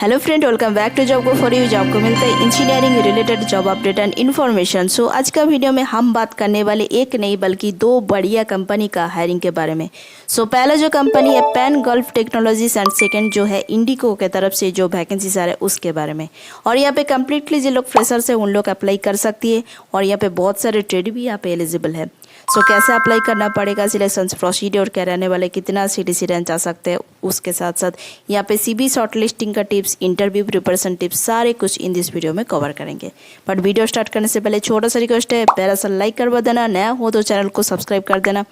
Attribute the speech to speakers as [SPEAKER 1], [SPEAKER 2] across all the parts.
[SPEAKER 1] Hello friend, welcome back to job को for you. Job को मिलता है engineering related job update and information. So आज का वीडियो में हम बात करने वाले एक नहीं बल्कि दो बढ़िया कंपनी का हायरिंग के बारे में। सो पहला जो कंपनी है pan Gulf technologies and second जो है इंडिको के तरफ से जो वैकेंसीज आ रहे हैं उसके बारे में। और यहाँ पे कम्प्लीटली जो लोग फ्रेशर्स है उन लोग अप्लाई कर सकती है और यहाँ पे बहुत सारे ट्रेड भी यहाँ पे एलिजिबल है। सो कैसे अप्लाई करना पड़ेगा, सिलेक्शन प्रोसीड्योर क्या रहने वाले, कितना सीटीसी रैंक आ सकते हैं, उसके साथ साथ यहाँ पे सीबी शॉर्ट लिस्टिंग का टिप्स, इंटरव्यू प्रिपरेशन टिप्स, सारे कुछ इन दिस वीडियो में कवर करेंगे। बट वीडियो स्टार्ट करने से पहले छोटा सा रिक्वेस्ट है, प्यारा सा लाइक करवा देना, नया हो तो चैनल को सब्सक्राइब कर देना,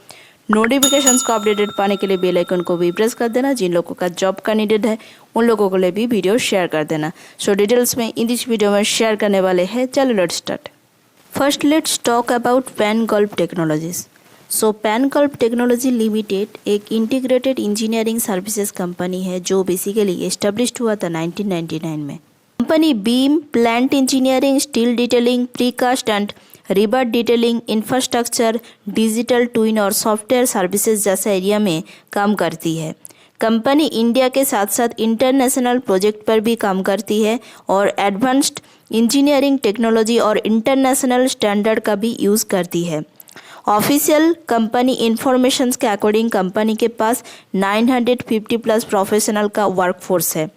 [SPEAKER 1] नोटिफिकेशंस को अपडेटेड पाने के लिए बेल आइकन को भी प्रेस कर देना। जिन लोगों का जॉब का नीडेड है उन लोगों के लिए भी वीडियो शेयर कर देना। सो डिटेल्स में इन दिस वीडियो में शेयर करने वाले हैं। चलो let's start. First let's talk about Pan Gulf technologies. So Pan Gulf technology limited एक इंटीग्रेटेड इंजीनियरिंग सर्विसेज कंपनी है जो बेसिकली एस्टेब्लिश्ड हुआ था 1999 में। Company beam, plant engineering, steel detailing, precast and rebar detailing, infrastructure, digital twin और software services जैसे area में काम करती है। कंपनी इंडिया के साथ साथ इंटरनेशनल प्रोजेक्ट पर भी काम करती है और एडवांस्ड इंजीनियरिंग टेक्नोलॉजी और इंटरनेशनल स्टैंडर्ड का भी यूज़ करती है। ऑफिशियल कंपनी इंफॉर्मेशन के अकॉर्डिंग कंपनी के पास 950 प्लस प्रोफेशनल का वर्कफोर्स है।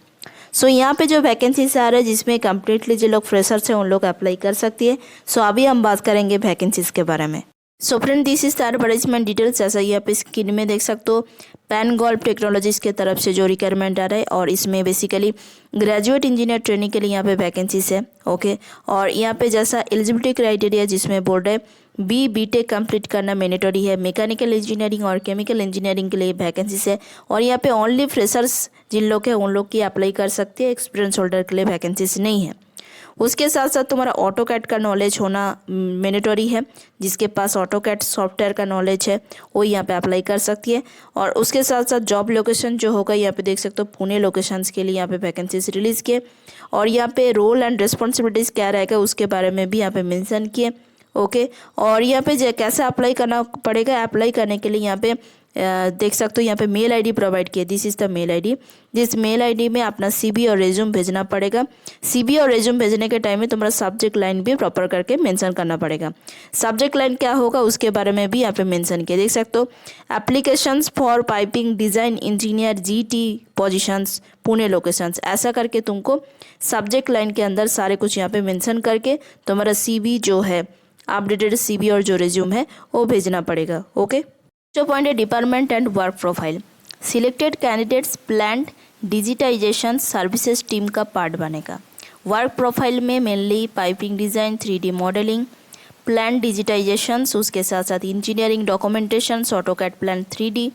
[SPEAKER 1] सो यहाँ पे जो वैकेंसीज आ रहा है जिसमें कम्प्लीटली जो लोग फ्रेशर्स हैं उन लोग अप्लाई कर सकती है। सो अभी हम बात करेंगे वैकेंसीज के बारे में। So friend, this is the advertisement details. जैसा यहाँ पे स्क्रीन में देख सकते हो, पैन गल्फ टेक्नोलॉजीज के तरफ से जो रिक्वायरमेंट आ रहा है और इसमें बेसिकली ग्रेजुएट इंजीनियर ट्रेनिंग के लिए यहाँ पे वैकेंसीज है। ओके, और यहाँ पे जैसा एलिजिबिलिटी क्राइटेरिया जिसमें बोल रहे बीटेक कंप्लीट करना मैंडेटरी है। मैकेनिकल इंजीनियरिंग और केमिकल इंजीनियरिंग के लिए वैकेंसीज है और यहाँ पे ओनली फ्रेशर्स जिन लोग हैं उन लोग की अप्लाई कर सकते हैं। एक्सपीरियंस होल्डर के लिए वैकेंसीज नहीं है। उसके साथ साथ तुम्हारा ऑटोकैड का नॉलेज होना मैंडेटरी है। जिसके पास ऑटोकैड सॉफ्टवेयर का नॉलेज है वो यहाँ पे अप्लाई कर सकती है। और उसके साथ साथ जॉब लोकेशन जो होगा यहाँ पे देख सकते हो, पुणे लोकेशंस के लिए यहाँ पे वैकेंसीज रिलीज़ किए और यहाँ पे रोल एंड रिस्पॉन्सिबिलिटीज़ क्या रहेगा उसके बारे में भी यहाँ पे मेंशन किए। ओके, और यहाँ पे कैसे अप्लाई करना पड़ेगा, अप्लाई करने के लिए यहाँ पे देख सकते हो यहाँ पे मेल आईडी प्रोवाइड किया। This is the mail ID. जिस मेल आईडी में अपना सीवी और रेज्यूम भेजना पड़ेगा। सीवी और रेज्यूम भेजने के टाइम में तुम्हारा सब्जेक्ट लाइन भी प्रॉपर करके मेंशन करना पड़ेगा। सब्जेक्ट लाइन क्या होगा उसके बारे में भी यहाँ पे मेंशन किया। देख सकते हो, applications for piping design engineer GT positions Pune locations, ऐसा करके तुमको सब्जेक्ट लाइन के अंदर सारे कुछ यहाँ पे मेंशन करके तुम्हारा सीवी जो है, अपडेटेड सीवी और जो रिज्यूम है वो भेजना पड़ेगा। ओके, जो पॉइंट है department and work profile. Selected candidates plant digitisation services team का पार्ट बनेगा। वर्क प्रोफाइल में mainly piping design, 3D modelling, plant digitisation, उसके साथ साथ engineering documentation, AutoCAD plan 3D,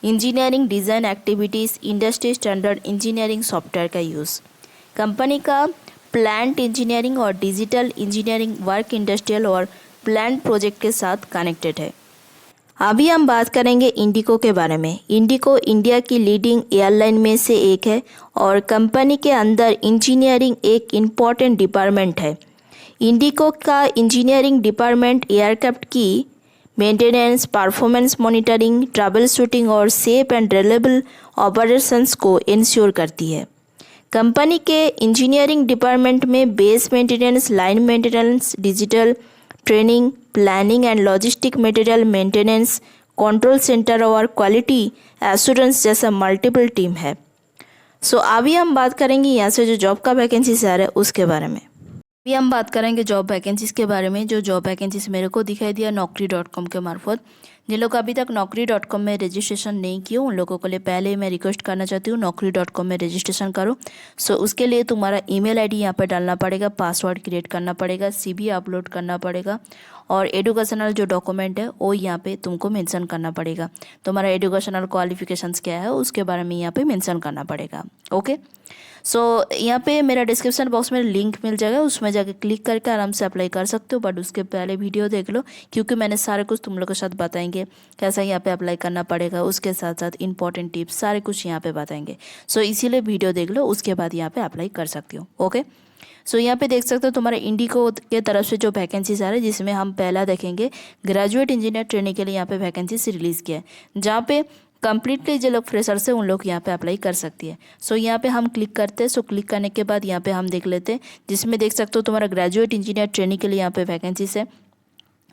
[SPEAKER 1] engineering design activities, industry standard engineering software का use. Company का plant engineering और digital engineering work industrial और प्लांट प्रोजेक्ट के साथ कनेक्टेड है। अभी हम बात करेंगे इंडिको के बारे में। इंडिको इंडिया की लीडिंग एयरलाइन में से एक है और कंपनी के अंदर इंजीनियरिंग एक इम्पॉर्टेंट डिपार्टमेंट है। इंडिको का इंजीनियरिंग डिपार्टमेंट एयरक्राफ्ट की maintenance, performance monitoring, trouble shooting और सेफ एंड रिलायबल ऑपरेशंस को इंश्योर करती है। कंपनी के इंजीनियरिंग डिपार्टमेंट में base maintenance, line maintenance, digital training, planning and logistic material maintenance, control centre और क्वालिटी एश्योरेंस जैसा multiple team है। सो अभी हम बात करेंगे यहाँ से जो जॉब का वैकेंसीज आ रहा है उसके बारे में। अभी हम बात करेंगे जॉब वैकेंसीज के बारे में। जो जॉब वैकेंसीज मेरे को दिखाई दिया naukri.com के मार्फत। जिन लोग अभी तक naukri.com में रजिस्ट्रेशन नहीं किए उन लोगों के लिए पहले ही मैं रिक्वेस्ट करना चाहती हूँ, naukri.com में रजिस्ट्रेशन करो। सो उसके लिए तुम्हारा ईमेल आईडी यहाँ पर डालना पड़ेगा, पासवर्ड क्रिएट करना पड़ेगा, सीवी अपलोड करना पड़ेगा और एजुकेशनल जो डॉक्यूमेंट है वो यहाँ पे तुमको मेंशन करना पड़ेगा। तुम्हारा एजुकेशनल क्वालिफिकेशंस क्या है उसके बारे में यहाँ पे मेंशन करना पड़ेगा। ओके, सो यहाँ पे मेरा डिस्क्रिप्शन बॉक्स में लिंक मिल जाएगा, उसमें जाके क्लिक करके आराम से अप्लाई कर सकते हो। बट उसके पहले वीडियो देख लो क्योंकि मैंने सारे कुछ तुम लोग के साथ बताएंगे कैसा यहाँ पे अप्लाई करना पड़ेगा, उसके साथ साथ इंपॉर्टेंट टिप्स सारे कुछ यहाँ पे बताएंगे। सो इसीलिए वीडियो देख लो, उसके बाद यहाँ पे अप्लाई कर सकती हो। ओके, सो यहाँ पे देख सकते हो तुम्हारे इंडिको के तरफ से जो वैकेंसीज आ रहे हैं जिसमें हम पहला देखेंगे ग्रेजुएट इंजीनियर ट्रेनिंग के लिए यहाँ पे वैकेंसीज रिलीज़ किया है, जहाँ पे कम्प्लीटली जो लोग फ्रेशर्स हैं उन लोग यहाँ पे अप्लाई कर सकती है। सो यहाँ पे हम क्लिक करते हैं। सो क्लिक करने के बाद यहाँ पे हम देख लेते हैं, जिसमें देख सकते हो तुम्हारा ग्रेजुएट इंजीनियर ट्रेनिंग के लिए यहाँ पे वैकेंसीज है,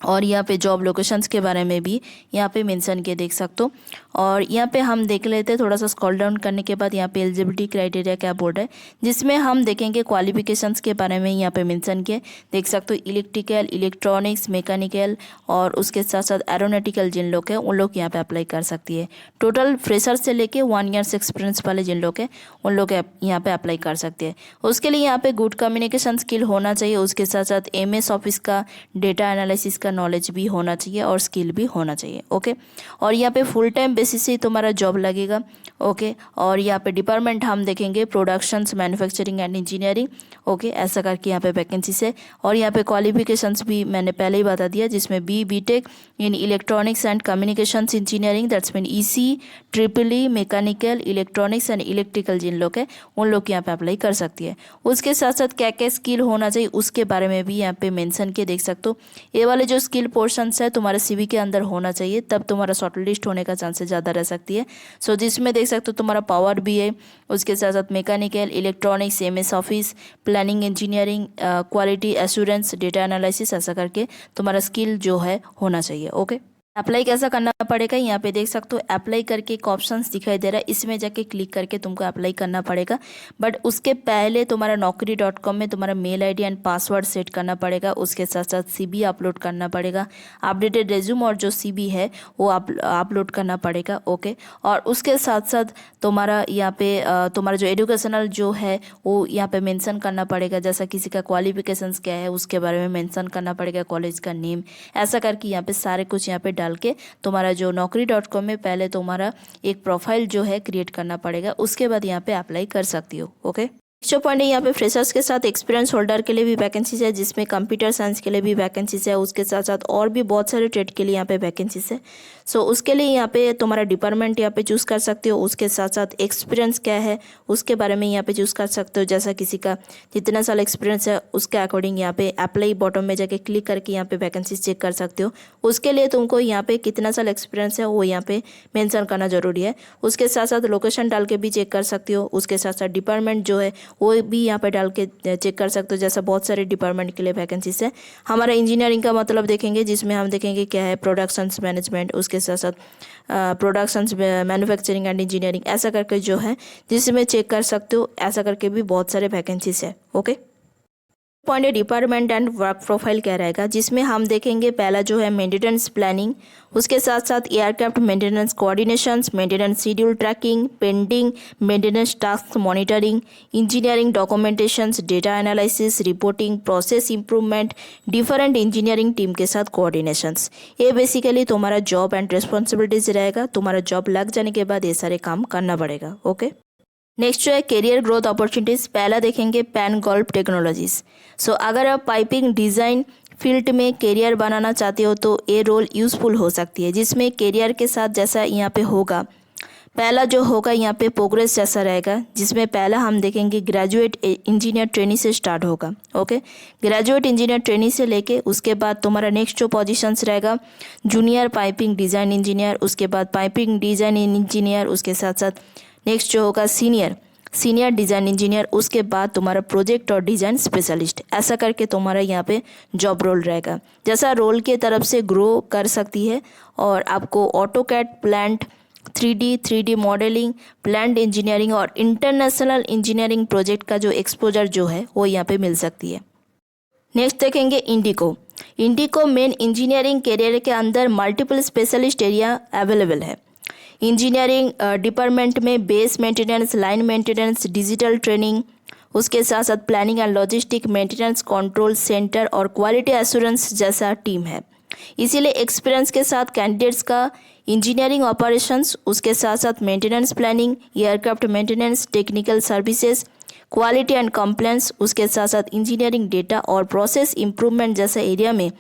[SPEAKER 1] और यहाँ पे जॉब लोकेशंस के बारे में भी यहाँ पे मेंशन किए देख सकते हो। और यहाँ पे हम देख लेते हैं, थोड़ा सा स्क्रॉल डाउन करने के बाद यहाँ पे एलिजिबिलिटी क्राइटेरिया क्या बोर्ड है, जिसमें हम देखेंगे क्वालिफिकेशंस के बारे में यहाँ पे मेंशन किए देख सकते हो। इलेक्ट्रिकल, इलेक्ट्रॉनिक्स, मैकेनिकल और उसके साथ साथ एरोनॉटिकल जिन लोग हैं उन लोग यहाँ पे अप्लाई कर सकती है। टोटल फ्रेशर से लेके 1 ईयर्स एक्सपीरियंस वाले जिन लोग हैं उन लोग यहाँ पे अप्लाई कर सकते हैं। उसके लिए यहाँ पे गुड कम्युनिकेशन स्किल होना चाहिए, उसके साथ साथ MS ऑफिस का डेटा एनालिसिस का नॉलेज भी होना चाहिए और स्किल भी होना चाहिए। ओके, और यहाँ पे फुल टाइम बेसिस से तुम्हारा जॉब लगेगा। ओके, और यहाँ पे डिपार्टमेंट हम देखेंगे productions, manufacturing and engineering. Okay, ऐसा करके यहाँ पे वैकेंसीज है। और यहाँ पे क्वालिफिकेशंस भी मैंने पहले ही बता दिया, जिसमें BTech in electronics and communications engineering, that's mean EC, EEE, mechanical, electronics and electrical जिन लोग हैं उन लोग यहाँ पे अप्लाई कर सकती है। उसके साथ साथ क्या क्या स्किल होना चाहिए उसके बारे में भी यहाँ पे मेंशन किए देख सकते हो। ये वाले जो स्किल पोर्शंस है तुम्हारे CV के अंदर होना चाहिए, तब तुम्हारा शॉर्ट लिस्ट होने का चांसेस ज़्यादा रह सकती है। सो जिसमें देख सकते हो तुम्हारा पावर BA, उसके साथ साथ mechanical, electronics, MS office, planning, engineering, quality assurance, data analysis, ऐसा करके तुम्हारा स्किल जो है होना चाहिए। ओके, अप्लाई कैसा करना पड़ेगा, यहाँ पे देख सकते हो अप्लाई करके एक ऑप्शंस दिखाई दे रहा है, इसमें जाके क्लिक करके तुमको अप्लाई करना पड़ेगा। बट उसके पहले तुम्हारा naukri.com में तुम्हारा mail ID and password set करना पड़ेगा। उसके साथ साथ CV अपलोड करना पड़ेगा, अपडेटेड रेज्यूम और जो CV है वो अपलोड करना पड़ेगा। ओके, और उसके साथ साथ तुम्हारा यहाँ पे तुम्हारा जो एजुकेशनल जो है वो यहाँ पे मेंशन करना पड़ेगा, जैसा किसी का क्वालिफिकेशंस क्या है उसके बारे में मेंशन करना पड़ेगा, कॉलेज का नेम, ऐसा करके यहाँ पे सारे कुछ यहाँ पे डाल के तुम्हारा जो naukri.com में पहले तुम्हारा एक प्रोफाइल जो है क्रिएट करना पड़ेगा। उसके बाद यहाँ पे अप्लाई कर सकती हो। ओके, जो पॉइंट है यहाँ पे फ्रेशर्स के साथ एक्सपीरियंस होल्डर के लिए भी वैकेंसीज है, जिसमें कंप्यूटर साइंस के लिए भी वैकेंसीज है, उसके साथ साथ और भी बहुत सारे ट्रेड के लिए यहाँ पे वैकेंसीज है। सो उसके लिए यहाँ पे तुम्हारा डिपार्टमेंट यहाँ पे चूज़ कर सकते हो, उसके साथ साथ एक्सपीरियंस क्या है उसके बारे में यहाँ पे चूज़ कर सकते हो। जैसा किसी का जितना साल एक्सपीरियंस है उसके अकॉर्डिंग यहाँ पे अप्लाई बॉटम में जाके क्लिक करके यहाँ पे वैकेंसीज चेक कर सकते हो। उसके लिए तुमको यहाँ पे कितना साल एक्सपीरियंस है वो यहाँ पे मेंशन करना जरूरी है। उसके साथ साथ लोकेशन डाल के भी चेक कर सकते हो, उसके साथ साथ डिपार्टमेंट जो है वो भी यहाँ पे डाल के चेक कर सकते हो। जैसा बहुत सारे डिपार्टमेंट के लिए वैकेंसीज है। हमारा इंजीनियरिंग का मतलब देखेंगे, जिसमें हम देखेंगे क्या है प्रोडक्शंस मैनेजमेंट, उसके साथ साथ प्रोडक्शंस मैन्युफैक्चरिंग एंड इंजीनियरिंग, ऐसा करके जो है जिसमें चेक कर सकते हो। ऐसा करके भी बहुत सारे वैकेंसीज है। Okay, point department and work profile क्या रहेगा, जिसमें हम देखेंगे पहला जो है मेंटेनेंस प्लानिंग, उसके साथ साथ aircraft maintenance coordinations, maintenance schedule tracking, pending maintenance task monitoring, engineering documentations, data analysis, reporting, process improvement, different engineering team के साथ कोऑर्डिनेशंस। ये बेसिकली तुम्हारा जॉब एंड रिस्पॉन्सिबिलिटीज रहेगा। तुम्हारा जॉब लग जाने के बाद ये सारे काम करना पड़ेगा। ओके, नेक्स्ट जो है करियर ग्रोथ अपॉर्चुनिटीज़, पहला देखेंगे पैन गल्फ टेक्नोलॉजीज़। सो अगर आप पाइपिंग डिज़ाइन फील्ड में करियर बनाना चाहते हो तो ये रोल यूज़फुल हो सकती है, जिसमें करियर के साथ जैसा यहाँ पे होगा, पहला जो होगा यहाँ पे प्रोग्रेस जैसा रहेगा, जिसमें पहला हम देखेंगे ग्रेजुएट इंजीनियर ट्रेनी से स्टार्ट होगा। ओके, ग्रेजुएट इंजीनियर ट्रेनी से लेके उसके बाद तुम्हारा नेक्स्ट जो पोजीशंस रहेगा जूनियर पाइपिंग डिज़ाइन इंजीनियर, उसके बाद पाइपिंग डिज़ाइन इंजीनियर, उसके साथ साथ नेक्स्ट जो होगा सीनियर डिज़ाइन इंजीनियर, उसके बाद तुम्हारा प्रोजेक्ट और डिज़ाइन स्पेशलिस्ट। ऐसा करके तुम्हारा यहाँ पे जॉब रोल रहेगा, जैसा रोल के तरफ से ग्रो कर सकती है। और आपको AutoCAD, plant 3D modelling, plant engineering और इंटरनेशनल इंजीनियरिंग प्रोजेक्ट का जो एक्सपोजर जो है वो यहाँ पे मिल सकती है। नेक्स्ट देखेंगे इंडिको मेन इंजीनियरिंग करियर के अंदर मल्टीपल स्पेशलिस्ट एरिया अवेलेबल है। इंजीनियरिंग डिपार्टमेंट में base maintenance, line maintenance, digital training, उसके साथ साथ planning and logistic, maintenance control centre और क्वालिटी एश्योरेंस जैसा टीम है। इसीलिए एक्सपीरियंस के साथ कैंडिडेट्स का इंजीनियरिंग ऑपरेशंस, उसके साथ साथ maintenance planning, aircraft maintenance, technical services, quality and compliance, उसके साथ साथ इंजीनियरिंग डेटा और प्रोसेस इंप्रूवमेंट जैसा एरिया में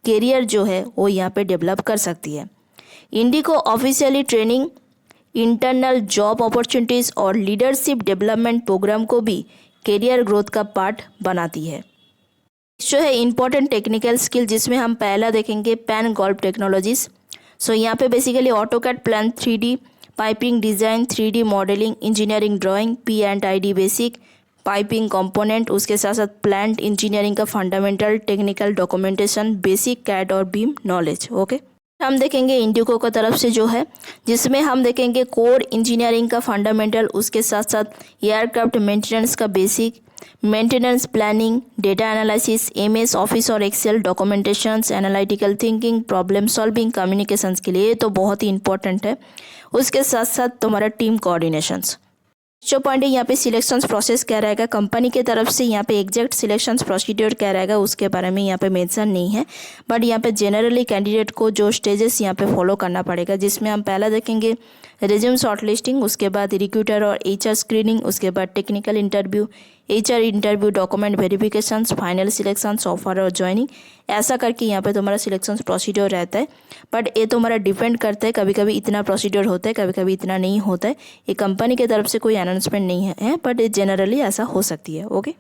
[SPEAKER 1] करियर जो है वो यहाँ पे डेवलप कर सकती है। IndiGo officially training, internal job opportunities और लीडरशिप डेवलपमेंट प्रोग्राम को भी करियर ग्रोथ का पार्ट बनाती है। जो है इंपॉर्टेंट टेक्निकल स्किल, जिसमें हम पहला देखेंगे पैन गल्फ टेक्नोलॉजीज़। सो यहाँ पे basically AutoCAD, plan 3D, piping design, 3D modelling, engineering drawing, P&ID basic, piping component, उसके साथ साथ प्लांट इंजीनियरिंग का fundamental, technical documentation, basic CAD और बीम नॉलेज। ओके, हम देखेंगे इंडिको की तरफ से जो है, जिसमें हम देखेंगे कोर इंजीनियरिंग का फंडामेंटल, उसके साथ साथ एयरक्राफ्ट मेंटेनेंस का basic, maintenance planning, data analysis, MS office और excel, documentations, analytical thinking, problem solving, communications के लिए तो बहुत ही इंपॉर्टेंट है। उसके साथ साथ तुम्हारा टीम कोऑर्डिनेशंस। जो पॉइंट है यहाँ पे सिलेक्शंस प्रोसेस क्या रहेगा कंपनी की तरफ से, यहाँ पे एग्जैक्ट सिलेक्शंस प्रोसीड्योर क्या रहेगा उसके बारे में यहाँ पे मेंशन नहीं है, बट यहाँ पे जनरली कैंडिडेट को जो स्टेजेस यहाँ पे फॉलो करना पड़ेगा, जिसमें हम पहला देखेंगे रिज्यूम शॉर्टलिस्टिंग, उसके बाद रिक्रूटर और HR स्क्रीनिंग, उसके बाद technical interview, HR interview, document verifications, final selections, offer और ज्वाइनिंग, ऐसा करके यहाँ पे तुम्हारा सिलेक्शन प्रोसीड्योर रहता है। बट ये तुम्हारा डिपेंड करता है, कभी कभी इतना प्रोसीड्योर होता है, कभी कभी इतना नहीं होता है। ये कंपनी की तरफ से कोई अनाउंसमेंट नहीं है, बट जनरली ऐसा हो सकती है। ओके,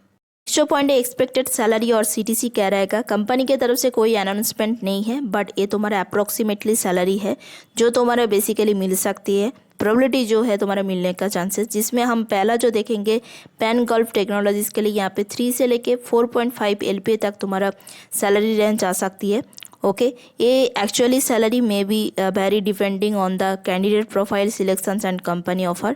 [SPEAKER 1] जो पॉइंट है एक्सपेक्टेड सैलरी और CTC क्या रहेगा, कंपनी की तरफ से कोई अनाउंसमेंट नहीं है, बट ये तुम्हारा अप्रॉक्सीमेटली सैलरी है जो तुम्हारा बेसिकली मिल सकती है, प्रोबेबिलिटी जो है तुम्हारा मिलने का चांसेस, जिसमें हम पहला जो देखेंगे पैन गल्फ टेक्नोलॉजीज़ के लिए यहाँ पे 3 से लेके 4.5 LPA तक तुम्हारा सैलरी रेंज आ सकती है। ओके, ये एक्चुअली सैलरी में be very depending on the candidate profile, selections and company offer.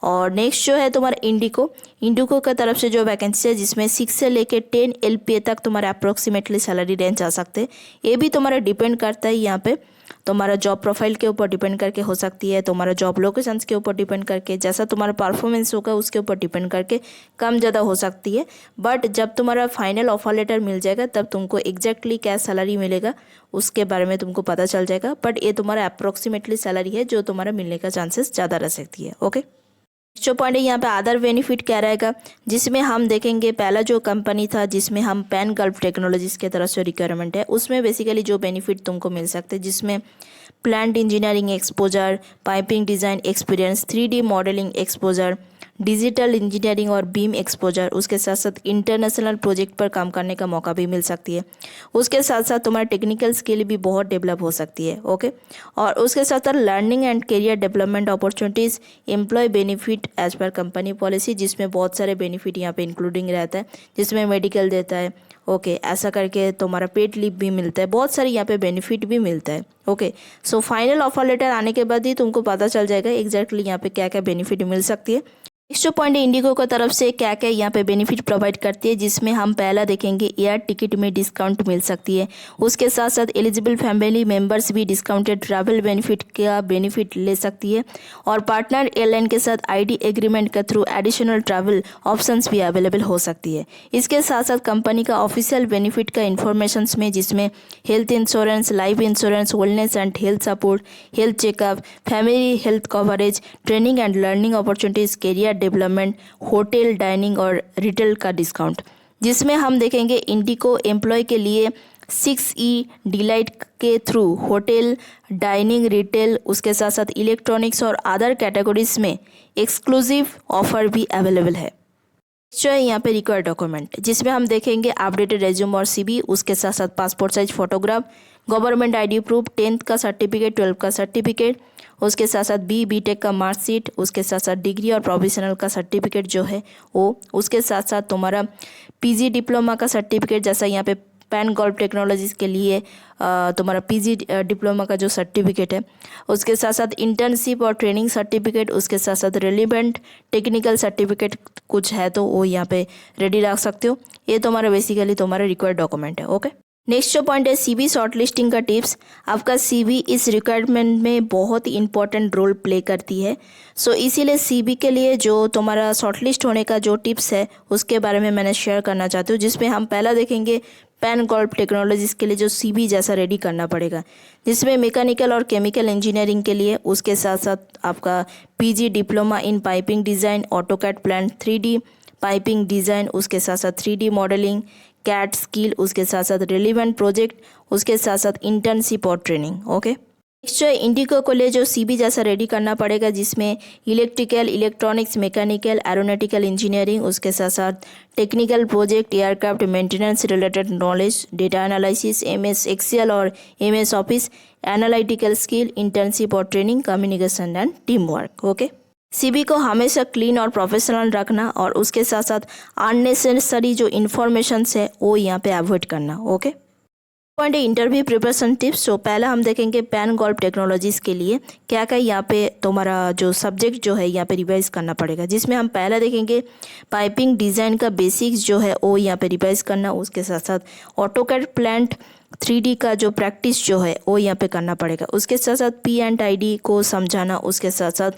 [SPEAKER 1] और नेक्स्ट जो है तुम्हारा इंडिको की तरफ से जो वैकेंसी है, जिसमें 6 से लेके 10 LPA तक तुम्हारा अप्रोक्सीमेटली सैलरी रेंज आ सकते हैं। ये भी तुम्हारा डिपेंड करता है, यहाँ पे तुम्हारा जॉब प्रोफाइल के ऊपर डिपेंड करके हो सकती है, तुम्हारा जॉब लोकेशंस के ऊपर डिपेंड करके, जैसा तुम्हारा परफॉर्मेंस होगा उसके ऊपर डिपेंड करके कम ज़्यादा हो सकती है। बट जब तुम्हारा फाइनल ऑफर लेटर मिल जाएगा तब तुमको एग्जैक्टली क्या सैलरी मिलेगा उसके बारे में तुमको पता चल जाएगा, बट ये तुम्हारा अप्रोक्सीमेटली सैलरी है जो तुम्हारा मिलने का चांसेस ज़्यादा रह सकती है। ओके, जो पॉइंट है यहाँ पे अदर बेनिफिट क्या रहेगा, जिसमें हम देखेंगे पहला जो कंपनी था जिसमें हम पैन गल्फ टेक्नोलॉजीज़ की तरफ से रिक्वायरमेंट है, उसमें बेसिकली जो बेनिफिट तुमको मिल सकते हैं, जिसमें plant engineering exposure, piping design experience, 3D modelling exposure, digital engineering और बीम एक्सपोजर, उसके साथ साथ इंटरनेशनल प्रोजेक्ट पर काम करने का मौका भी मिल सकती है। उसके साथ साथ तुम्हारा टेक्निकल स्किल भी बहुत डेवलप हो सकती है। ओके, और उसके साथ साथ learning and career development opportunities, employ benefit as per company policy, जिसमें बहुत सारे बेनिफिट यहाँ पे इंक्लूडिंग रहता है, जिसमें मेडिकल देता है। ओके, ऐसा करके तुम्हारा पेड लीव भी मिलता है, बहुत सारे यहाँ पे बेनिफिट भी मिलता है। Okay, so final offer letter आने के बाद ही तुमको पता चल जाएगा एग्जैक्टली यहाँ पे क्या क्या बेनिफिट मिल सकती है। नेक्स्ट जो पॉइंट है इंडिगो की तरफ से क्या क्या यहाँ पे बेनिफिट प्रोवाइड करती है, जिसमें हम पहला देखेंगे एयर टिकट में डिस्काउंट मिल सकती है, उसके साथ साथ एलिजिबल फैमिली मेंबर्स भी डिस्काउंटेड ट्रैवल बेनिफिट का बेनिफिट ले सकती है, और पार्टनर एयरलाइन के साथ ID एग्रीमेंट के थ्रू एडिशनल ट्रैवल ऑप्शंस भी अवेलेबल हो सकती है। इसके साथ साथ कंपनी का ऑफिशियल बेनिफिट का इन्फॉर्मेशन में, जिसमें health insurance, life insurance, wellness and health support, health checkup, family health coverage, training and learning opportunities, career development, hotel, dining और रिटेल का डिस्काउंट, जिसमें हम देखेंगे इंडिको एम्प्लॉय के लिए 6E डिलाइट के थ्रू होटल, डाइनिंग, रिटेल, उसके साथ साथ इलेक्ट्रॉनिक्स और अदर कैटेगरीज में एक्सक्लूसिव ऑफर भी अवेलेबल है। जो है यहाँ पे रिक्वायर्ड डॉक्यूमेंट, जिसमें हम देखेंगे अपडेटेड रेज्यूम और CV, उसके साथ साथ passport size photograph, government ID proof, 10th का सर्टिफिकेट, 12th का सर्टिफिकेट, उसके साथ साथ BTech का मार्कशीट, उसके साथ साथ डिग्री और प्रोफेशनल का सर्टिफिकेट जो है वो, उसके साथ साथ तुम्हारा PG डिप्लोमा का सर्टिफिकेट, जैसा यहाँ पे पैन गल्फ टेक्नोलॉजीज़ के लिए तुम्हारा PG डिप्लोमा का जो सर्टिफिकेट है, उसके साथ साथ इंटर्नशिप और ट्रेनिंग सर्टिफिकेट, उसके साथ साथ रिलेवेंट टेक्निकल सर्टिफिकेट कुछ है तो वो यहाँ पे रेडी रख सकते हो। ये तुम्हारा बेसिकली तुम्हारा रिक्वायर्ड डॉक्यूमेंट है। ओके, नेक्स्ट जो पॉइंट है CV शॉर्ट लिस्टिंग का टिप्स। आपका CV इस रिक्वायरमेंट में बहुत ही इंपॉर्टेंट रोल प्ले करती है, सो इसीलिए CV के लिए जो तुम्हारा शॉर्ट लिस्ट होने का जो टिप्स है उसके बारे में मैंने शेयर करना चाहती हूँ, जिसमें हम पहला देखेंगे पैन गल्फ टेक्नोलॉजीज़ के लिए जो CV जैसा रेडी करना पड़ेगा, जिसमें मैकेनिकल और केमिकल इंजीनियरिंग के लिए, उसके साथ साथ आपका PG diploma in piping design, AutoCAD plant, 3D piping design, उसके साथ साथ 3D मॉडलिंग, कैट स्किल, उसके साथ साथ रिलेवेंट प्रोजेक्ट, उसके साथ साथ इंटर्नशिप और ट्रेनिंग। ओके, नेक्स्ट जो है इंडिगो को लिए जो सीबी जैसा रेडी करना पड़ेगा, जिसमें electrical, electronics, mechanical, aeronautical engineering, उसके साथ साथ technical project, aircraft maintenance related knowledge, data analysis, MS excel और MS office, analytical skill, internship और training, communication and team work. Okay, CV को हमेशा क्लीन और प्रोफेशनल रखना और उसके साथ साथ अननेसेसरी जो इन्फॉर्मेशन है वो यहाँ पे अवॉइड करना। Okay, point interview preparation tips. तो पहला हम देखेंगे पैन गॉल्फ टेक्नोलॉजीज़ के लिए क्या क्या यहाँ पे तुम्हारा जो सब्जेक्ट जो है यहाँ पे रिवाइज करना पड़ेगा, जिसमें हम पहला देखेंगे पाइपिंग डिज़ाइन का बेसिक्स जो है वो यहाँ पे रिवाइज करना। उसके साथ साथ ऑटोकैड प्लांट 3D का जो प्रैक्टिस जो है वो यहाँ पे करना पड़ेगा। उसके साथ साथ P&ID को समझाना। उसके साथ साथ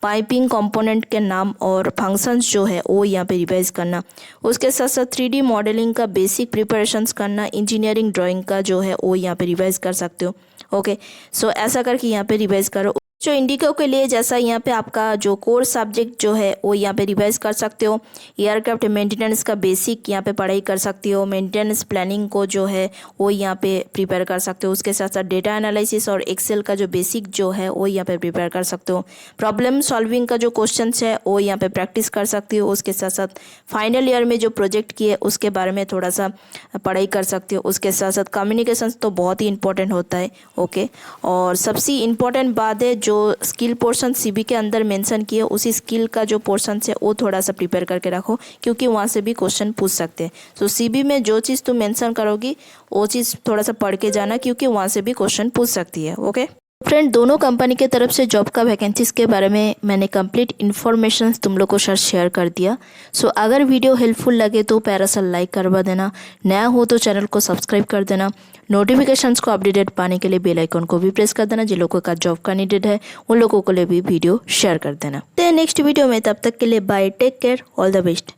[SPEAKER 1] पाइपिंग कंपोनेंट के नाम और फंक्शंस जो है वो यहाँ पे रिवाइज करना। उसके साथ साथ 3D मॉडलिंग का बेसिक प्रिपरेशंस करना। इंजीनियरिंग ड्राइंग का जो है वो यहाँ पे रिवाइज कर सकते हो। ओके, सो ऐसा करके यहाँ पे रिवाइज करो। जो इंडिगो के लिए जैसा यहाँ पे आपका जो कोर सब्जेक्ट जो है वो यहाँ पे रिवाइज कर सकते हो। एयरक्राफ्ट मेंटेनेंस का बेसिक यहाँ पे पढ़ाई कर सकते हो। मेंटेनेंस प्लानिंग को जो है वो यहाँ पे प्रिपेयर कर सकते हो। उसके साथ साथ डेटा एनालिसिस और एक्सेल का जो बेसिक जो है वो यहाँ पे प्रिपेयर कर सकते हो। प्रॉब्लम सॉल्विंग का जो क्वेश्चन है वो यहाँ पे प्रैक्टिस कर सकते हो। उसके साथ साथ फाइनल ईयर में जो प्रोजेक्ट किए उसके बारे में थोड़ा सा पढ़ाई कर सकते हो। उसके साथ साथ कम्युनिकेशन तो बहुत ही इंपॉर्टेंट होता है। ओके, और सबसे इम्पॉर्टेंट बात है जो स्किल पोर्शन सीबी के अंदर मेंशन किए उसी स्किल का जो पोर्शन है वो थोड़ा सा प्रिपेयर करके रखो, क्योंकि वहाँ से भी क्वेश्चन पूछ सकते हैं। तो सीबी में जो चीज़ तुम मेंशन करोगी वो चीज़ थोड़ा सा पढ़ के जाना, क्योंकि वहाँ से भी क्वेश्चन पूछ सकती है। ओके फ्रेंड, दोनों कंपनी के तरफ से जॉब का वैकेंसीज के बारे में मैंने कंप्लीट इन्फॉर्मेशन तुम लोग को शेयर कर दिया। सो अगर वीडियो हेल्पफुल लगे तो प्यारा सा लाइक करवा देना, नया हो तो चैनल को सब्सक्राइब कर देना, नोटिफिकेशंस को अपडेटेड पाने के लिए बेल आइकन को भी प्रेस कर देना। जिन लोगों का जॉब का नीडेड है उन लोगों को लिए भी वीडियो शेयर कर देना। नेक्स्ट वीडियो में, तब तक के लिए bye, take care, all the best.